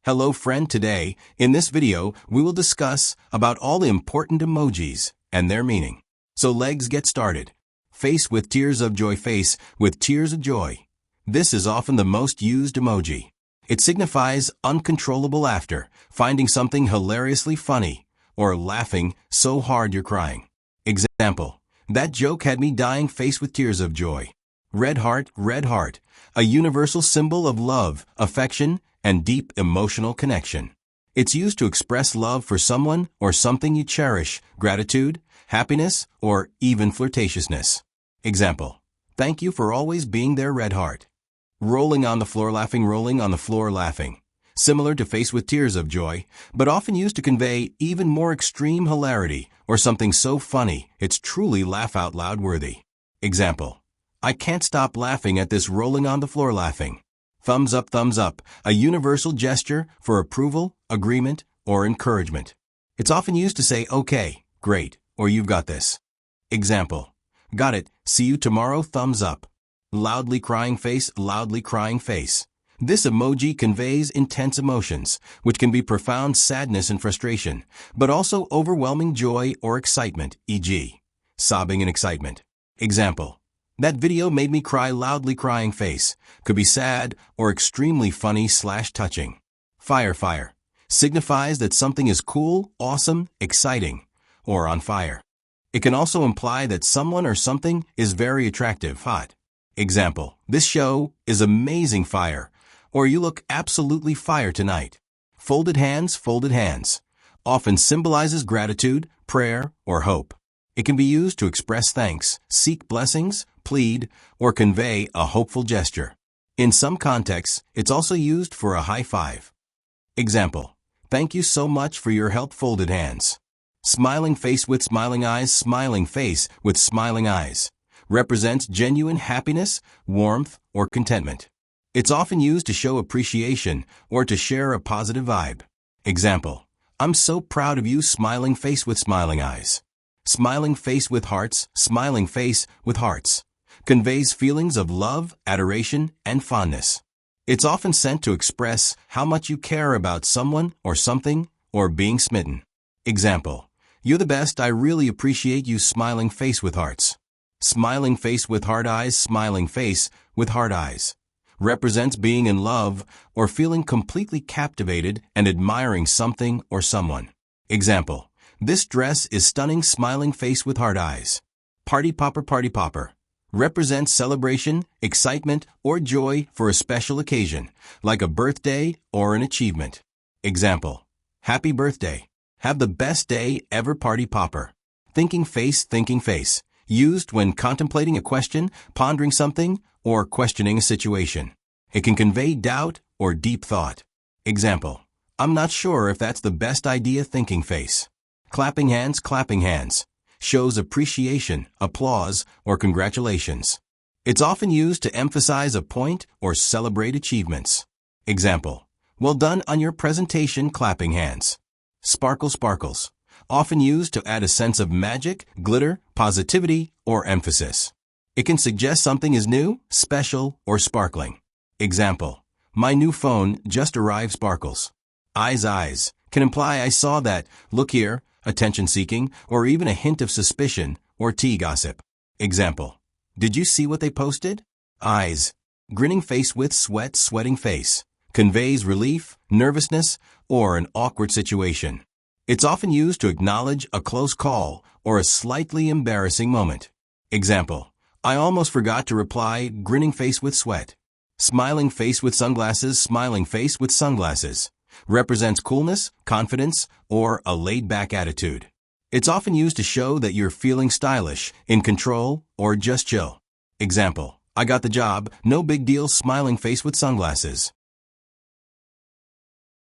Hello friend, today, in this video, we will discuss about all the important emojis and their meaning. So let's get started. Face with tears of joy. Face with tears of joy. This is often the most used emoji. It signifies uncontrollable laughter, finding something hilariously funny, or laughing so hard you're crying. Example: that joke had me dying. Face with tears of joy. Red heart, a universal symbol of love, affection, and deep emotional connection. It's used to express love for someone or something you cherish, gratitude, happiness, or even flirtatiousness. Example: thank you for always being there. Red heart. Rolling on the floor. Laughing. Rolling on the floor, laughing. Similar to face with tears of joy, but often used to convey even more extreme hilarity or something so funny it's truly laugh out loud worthy. Example: I can't stop laughing at this. Rolling on the floor, laughing. Thumbs up, a universal gesture for approval, agreement, or encouragement. It's often used to say, okay, great, or you've got this. Example: got it, see you tomorrow. Thumbs up. Loudly crying face. Loudly crying face. This emoji conveys intense emotions, which can be profound sadness and frustration, but also overwhelming joy or excitement, e.g., sobbing in excitement. Example: that video made me cry. Loudly crying face. Could be sad or extremely funny/touching. Fire. Signifies that something is cool, awesome, exciting, or on fire. It can also imply that someone or something is very attractive, hot. Example: this show is amazing fire, or you look absolutely fire tonight. Folded hands. Often symbolizes gratitude, prayer, or hope. It can be used to express thanks, seek blessings, plead, or convey a hopeful gesture. In some contexts, it's also used for a high five. Example: thank you so much for your help. Folded hands. Smiling face with smiling eyes. Smiling face with smiling eyes. Represents genuine happiness, warmth, or contentment. It's often used to show appreciation or to share a positive vibe. Example: I'm so proud of you. Smiling face with smiling eyes. Smiling face with hearts. Smiling face with hearts. Conveys feelings of love, adoration, and fondness. It's often sent to express how much you care about someone or something, or being smitten. Example: you're the best. I really appreciate you. Smiling face with hearts. Smiling face with heart eyes. Smiling face with heart eyes. Represents being in love or feeling completely captivated and admiring something or someone. Example: this dress is stunning. Smiling face with heart eyes. Party popper. Represents celebration, excitement, or joy for a special occasion, like a birthday or an achievement. Example: happy birthday. Have the best day ever. Party popper. Thinking face. Used when contemplating a question, pondering something, or questioning a situation. It can convey doubt or deep thought. Example: I'm not sure if that's the best idea. Thinking face. Clapping hands. Shows appreciation, applause, or congratulations. It's often used to emphasize a point or celebrate achievements. Example: well done on your presentation. Clapping hands. Sparkles. Often used to add a sense of magic, glitter, positivity, or emphasis. It can suggest something is new, special, or sparkling. Example: my new phone just arrived. Sparkles. Eyes. Can imply I saw that, look here, attention-seeking, or even a hint of suspicion or tea gossip. Example: did you see what they posted? Eyes. Grinning face with sweating face. Conveys relief, nervousness, or an awkward situation. It's often used to acknowledge a close call or a slightly embarrassing moment. Example: I almost forgot to reply. Grinning face with sweat. Smiling face with sunglasses. Smiling face with sunglasses. Represents coolness, confidence, or a laid-back attitude. It's often used to show that you're feeling stylish, in control, or just chill. Example: I got the job, no big deal. Smiling face with sunglasses.